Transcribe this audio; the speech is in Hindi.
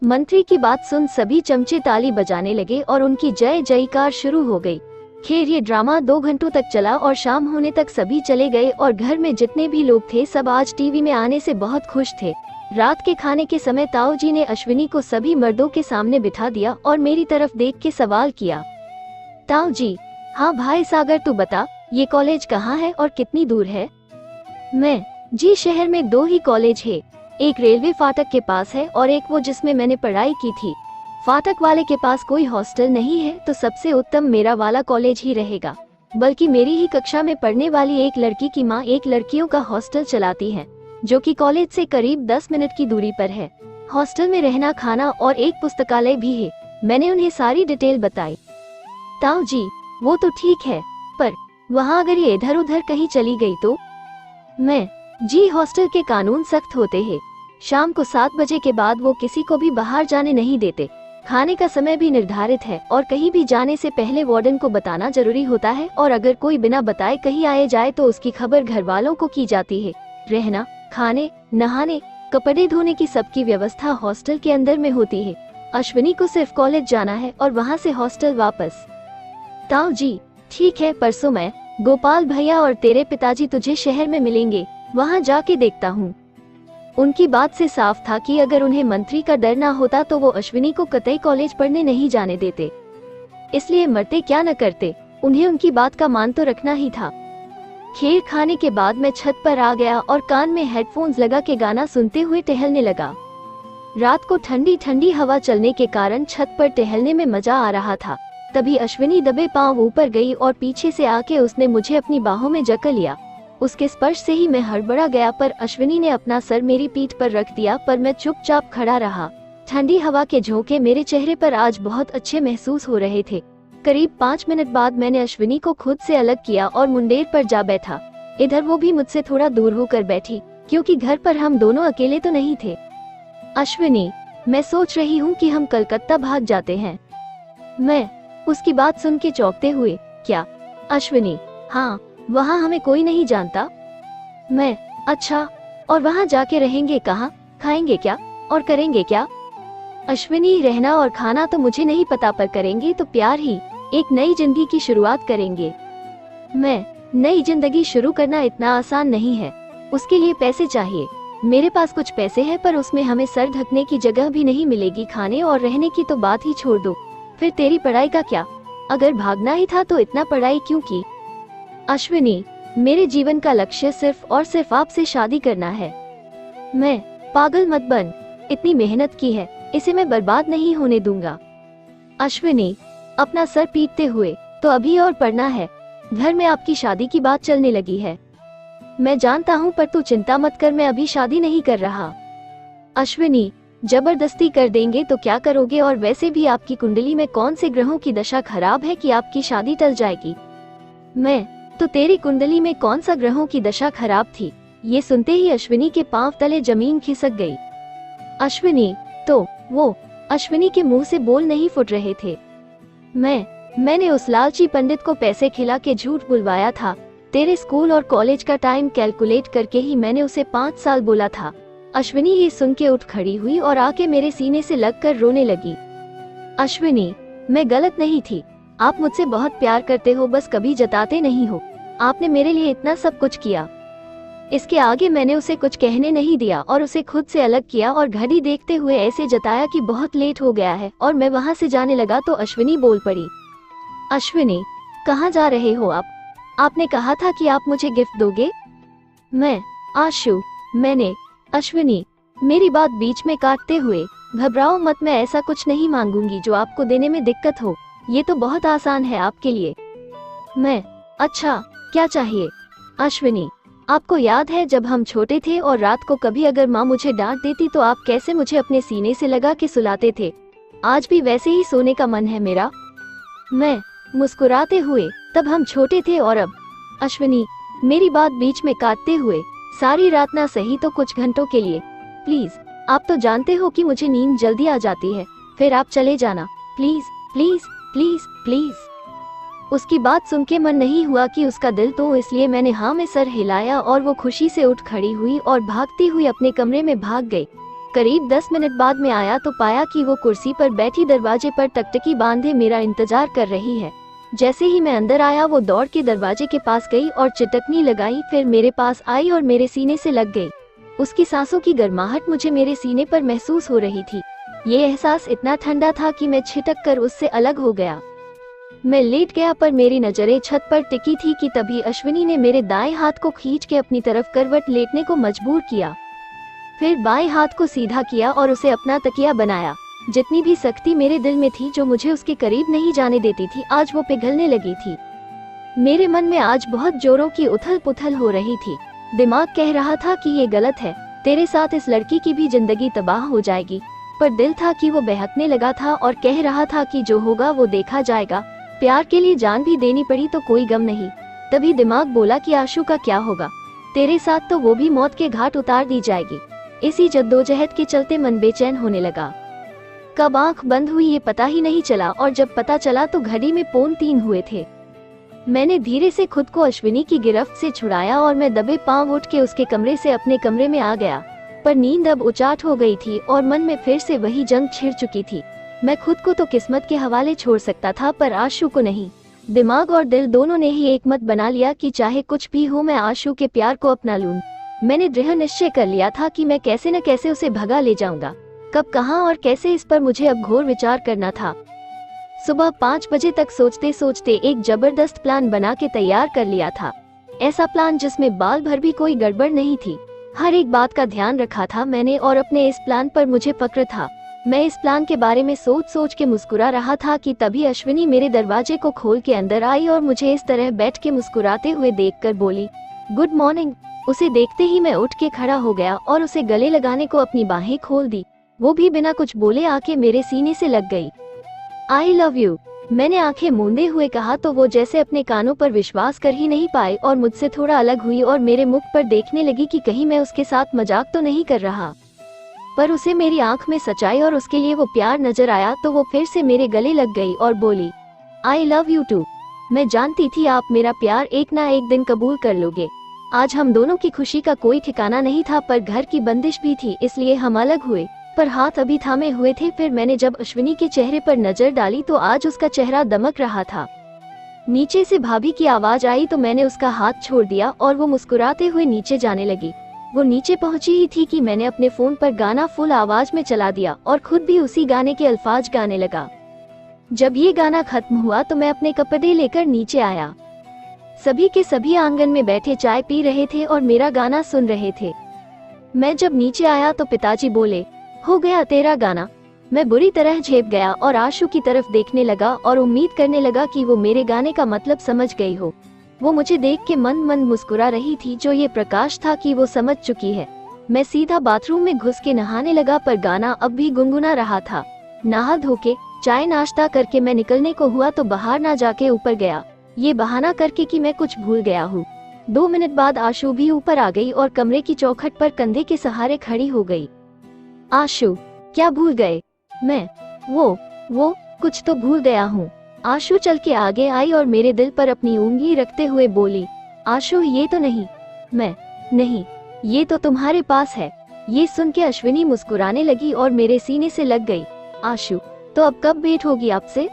मंत्री की बात सुन सभी चमचे ताली बजाने लगे और उनकी जय जयकार शुरू हो गई। खैर ये ड्रामा 2 घंटों तक चला और शाम होने तक सभी चले गए और घर में जितने भी लोग थे सब आज टीवी में आने से बहुत खुश थे। रात के खाने के समय ताऊ जी ने अश्विनी को सभी मर्दों के सामने बिठा दिया और मेरी तरफ देख के सवाल किया, ताऊ जी, हाँ भाई सागर तू बता, ये कॉलेज कहाँ है और कितनी दूर है? मैं, जी शहर में 2 ही कॉलेज है, एक रेलवे फाटक के पास है और एक वो जिसमें मैंने पढ़ाई की थी। फाटक वाले के पास कोई हॉस्टल नहीं है तो सबसे उत्तम मेरा वाला कॉलेज ही रहेगा। बल्कि मेरी ही कक्षा में पढ़ने वाली एक लड़की की माँ एक लड़कियों का हॉस्टल चलाती है जो कि कॉलेज से करीब 10 मिनट की दूरी पर है। हॉस्टल में रहना खाना और एक पुस्तकालय भी है। मैंने उन्हें सारी डिटेल बताई। ताऊ जी, वो तो ठीक है, पर वहाँ अगर ये इधर उधर कहीं चली गई तो? मैं, जी हॉस्टल के कानून सख्त होते हैं। शाम को 7 बजे के बाद वो किसी को भी बाहर जाने नहीं देते। खाने का समय भी निर्धारित है और कहीं भी जाने से पहले वार्डन को बताना जरूरी होता है और अगर कोई बिना बताए कहीं आए जाए तो उसकी खबर घर वालों को की जाती है। रहना, खाने, नहाने, कपड़े धोने की सबकी व्यवस्था हॉस्टल के अंदर में होती है। अश्विनी को सिर्फ कॉलेज जाना है और वहाँ से हॉस्टल वापस। ताऊ जी, ठीक है, परसों मैं, गोपाल भैया और तेरे पिताजी तुझे शहर में मिलेंगे, वहाँ जाके देखता हूँ। उनकी बात से साफ था कि अगर उन्हें मंत्री का डर ना होता तो वो अश्विनी को कतई कॉलेज पढ़ने नहीं जाने देते। इसलिए मरते क्या न करते, उन्हें उनकी बात का मान तो रखना ही था। खैर खाने के बाद मैं छत पर आ गया और कान में हेडफोन्स लगा के गाना सुनते हुए टहलने लगा। रात को ठंडी ठंडी हवा चलने के कारण छत पर टहलने में मजा आ रहा था। तभी अश्विनी दबे पांव ऊपर गई और पीछे से आके उसने मुझे अपनी बाहों में जकड़ लिया। उसके स्पर्श से ही मैं हड़बड़ा गया पर अश्विनी ने अपना सर मेरी पीठ पर रख दिया, पर मैं चुपचाप खड़ा रहा। ठंडी हवा के झोंके मेरे चेहरे पर आज बहुत अच्छे महसूस हो रहे थे। करीब 5 मिनट बाद मैंने अश्विनी को खुद से अलग किया और मुंडेर पर जा बैठा। इधर वो भी मुझसे थोड़ा दूर होकर बैठी क्योंकि घर पर हम दोनों अकेले तो नहीं थे। अश्विनी, मैं सोच रही हूँ कि हम कलकत्ता भाग जाते हैं। मैं, उसकी बात सुन के चौंकते हुए, क्या? अश्विनी, हाँ, वहाँ हमें कोई नहीं जानता। मैं, अच्छा, और वहाँ जाके रहेंगे कहाँ, खाएंगे क्या और करेंगे क्या? अश्विनी, रहना और खाना तो मुझे नहीं पता, पर करेंगे तो प्यार ही, एक नई जिंदगी की शुरुआत करेंगे। मैं, नई जिंदगी शुरू करना इतना आसान नहीं है, उसके लिए पैसे चाहिए। मेरे पास कुछ पैसे हैं पर उसमें हमें सर ढकने की जगह भी नहीं मिलेगी। खाने और रहने की तो बात ही छोड़ दो। फिर तेरी पढ़ाई का क्या? अगर भागना ही था तो इतना पढ़ाई क्यों की? अश्विनी, मेरे जीवन का लक्ष्य सिर्फ और सिर्फ आपसे शादी करना है। मैं, पागल मत बन, इतनी मेहनत की है, इसे मैं बर्बाद नहीं होने दूंगा। अश्विनी, अपना सर पीटते हुए, तो अभी और पढ़ना है। घर में आपकी शादी की बात चलने लगी है। मैं जानता हूँ, पर तू चिंता मत कर, मैं अभी शादी नहीं कर रहा। अश्विनी, जबरदस्ती कर देंगे तो क्या करोगे? और वैसे भी आपकी कुंडली में कौन से ग्रहों की दशा खराब है कि आपकी शादी टल जाएगी? मैं, तो तेरी कुंडली में कौन सा ग्रहों की दशा खराब थी? ये सुनते ही अश्विनी के पांव तले जमीन खिसक गई। अश्विनी, तो वो, अश्विनी के मुंह से बोल नहीं फुट रहे थे। मैंने उस लालची पंडित को पैसे खिला के झूठ बुलवाया था। तेरे स्कूल और कॉलेज का टाइम कैलकुलेट करके ही मैंने उसे 5 साल बोला था। अश्विनी ये सुन के उठ खड़ी हुई और आके मेरे सीने से लगकर रोने लगी। अश्विनी, मैं गलत नहीं थी, आप मुझसे बहुत प्यार करते हो, बस कभी जताते नहीं हो। आपने मेरे लिए इतना सब कुछ किया, इसके आगे मैंने उसे कुछ कहने नहीं दिया और उसे खुद से अलग किया और घड़ी देखते हुए ऐसे जताया कि बहुत लेट हो गया है और मैं वहाँ से जाने लगा तो अश्विनी बोल पड़ी। अश्विनी, कहाँ जा रहे हो आप? आपने कहा था कि आप मुझे गिफ्ट दोगे। मैं, आशु, मैंने, अश्विनी, मेरी बात बीच में काटते हुए, घबराओ मत, मैं ऐसा कुछ नहीं मांगूंगी जो आपको देने में दिक्कत हो। ये तो बहुत आसान है आपके लिए। मैं, अच्छा, क्या चाहिए? अश्विनी, आपको याद है जब हम छोटे थे और रात को कभी अगर माँ मुझे डांट देती तो आप कैसे मुझे अपने सीने से लगा के सुलाते थे? आज भी वैसे ही सोने का मन है मेरा। मैं, मुस्कुराते हुए, तब हम छोटे थे और अब? अश्विनी, मेरी बात बीच में काटते हुए, सारी रात ना सही तो कुछ घंटों के लिए, प्लीज। आप तो जानते हो कि मुझे नींद जल्दी आ जाती है, फिर आप चले जाना, प्लीज प्लीज प्लीज प्लीज। उसकी बात सुन के मन नहीं हुआ कि उसका दिल तो, इसलिए मैंने हाँ में सर हिलाया और वो खुशी से उठ खड़ी हुई और भागती हुई अपने कमरे में भाग गई। करीब 10 मिनट बाद में आया तो पाया कि वो कुर्सी पर बैठी दरवाजे पर टकटकी बांधे मेरा इंतजार कर रही है। जैसे ही मैं अंदर आया वो दौड़ के दरवाजे के पास गई और चिटकनी लगाई, फिर मेरे पास आई और मेरे सीने से लग गई। उसकी सांसों की गर्माहट मुझे मेरे सीने पर महसूस हो रही थी। ये एहसास इतना ठंडा था कि मैं छिटक कर उससे अलग हो गया। मैं लेट गया पर मेरी नजरें छत पर टिकी थी कि तभी अश्विनी ने मेरे दाएं हाथ को खींच के अपनी तरफ करवट लेटने को मजबूर किया। फिर बाएं हाथ को सीधा किया और उसे अपना तकिया बनाया। जितनी भी सख्ती मेरे दिल में थी जो मुझे उसके करीब नहीं जाने देती थी, आज वो पिघलने लगी थी। मेरे मन में आज बहुत जोरों की उथल पुथल हो रही थी। दिमाग कह रहा था कि ये गलत है, तेरे साथ इस लड़की की भी जिंदगी तबाह हो जाएगी। पर दिल था कि वो बहकने लगा था और कह रहा था कि जो होगा वो देखा जाएगा। प्यार के लिए जान भी देनी पड़ी तो कोई गम नहीं। तभी दिमाग बोला कि आशु का क्या होगा, तेरे साथ तो वो भी मौत के घाट उतार दी जाएगी। इसी जद्दोजहद के चलते मन बेचैन होने लगा। कब आंख बंद हुई ये पता ही नहीं चला और जब पता चला तो घड़ी में 2:45 हुए थे। मैंने धीरे से खुद को अश्विनी की गिरफ्त से छुड़ाया और मैं दबे पांव उठ के उसके कमरे से अपने कमरे में आ गया। पर नींद अब उचाट हो गई थी और मन में फिर से वही जंग छिड़ चुकी थी। मैं खुद को तो किस्मत के हवाले छोड़ सकता था पर आशु को नहीं। दिमाग और दिल दोनों ने ही एक मत बना लिया कि चाहे कुछ भी हो मैं आशु के प्यार को अपना लूं। मैंने दृढ़ निश्चय कर लिया था कि मैं कैसे न कैसे उसे भगा ले जाऊंगा। कब, कहां और कैसे, इस पर मुझे अब घोर विचार करना था। सुबह 5 बजे तक सोचते सोचते एक जबरदस्त प्लान बना के तैयार कर लिया था। ऐसा प्लान जिसमें बाल भर भी कोई गड़बड़ नहीं थी। हर एक बात का ध्यान रखा था मैंने और अपने इस प्लान पर मुझे फक्र था। मैं इस प्लान के बारे में सोच सोच के मुस्कुरा रहा था कि तभी अश्विनी मेरे दरवाजे को खोल के अंदर आई और मुझे इस तरह बैठ के मुस्कुराते हुए देखकर बोली, गुड मॉर्निंग। उसे देखते ही मैं उठ के खड़ा हो गया और उसे गले लगाने को अपनी बाहें खोल दी। वो भी बिना कुछ बोले आके मेरे सीने से लग गई। आई लव यू, मैंने आंखें मूंदे हुए कहा तो वो जैसे अपने कानों पर विश्वास कर ही नहीं पाई और मुझसे थोड़ा अलग हुई और मेरे मुख पर देखने लगी कि कहीं मैं उसके साथ मजाक तो नहीं कर रहा। पर उसे मेरी आंख में सच्चाई और उसके लिए वो प्यार नजर आया तो वो फिर से मेरे गले लग गई और बोली, आई लव यू टू। मैं जानती थी आप मेरा प्यार एक ना एक दिन कबूल कर लोगे। आज हम दोनों की खुशी का कोई ठिकाना नहीं था पर घर की बंदिश भी थी, इसलिए हम अलग हुए। पर हाथ अभी थामे हुए थे। फिर मैंने जब अश्विनी के चेहरे पर नजर डाली तो आज उसका चेहरा दमक रहा था। नीचे से भाभी की आवाज आई तो मैंने उसका हाथ छोड़ दिया और वो मुस्कुराते हुए नीचे जाने लगी। वो नीचे पहुंची ही थी कि मैंने अपने फोन पर गाना फुल आवाज में चला दिया और खुद भी उसी गाने के अल्फाज गाने लगा। जब ये गाना खत्म हुआ तो मैं अपने कपड़े लेकर नीचे आया। सभी के सभी आंगन में बैठे चाय पी रहे थे और मेरा गाना सुन रहे थे। मैं जब नीचे आया तो पिताजी बोले, हो गया तेरा गाना। मैं बुरी तरह झेप गया और आशु की तरफ देखने लगा और उम्मीद करने लगा कि वो मेरे गाने का मतलब समझ गई हो। वो मुझे देख के मंद मंद मुस्कुरा रही थी, जो ये प्रकाश था कि वो समझ चुकी है। मैं सीधा बाथरूम में घुस के नहाने लगा पर गाना अब भी गुनगुना रहा था। नहा धो के चाय नाश्ता करके मैं निकलने को हुआ तो बाहर ना जाके ऊपर गया, ये बहाना करके कि मैं कुछ भूल गया हूँ। 2 मिनट बाद आशु भी ऊपर आ गई और कमरे की चौखट पर कंधे के सहारे खड़ी हो गई। आशु, क्या भूल गए? मैं वो कुछ तो भूल गया हूँ। आशु चल के आगे आई और मेरे दिल पर अपनी उंगली रखते हुए बोली, आशु ये तो नहीं। मैं, नहीं, ये तो तुम्हारे पास है। ये सुन के अश्विनी मुस्कुराने लगी और मेरे सीने से लग गई। आशु, तो अब कब भेंट होगी आपसे?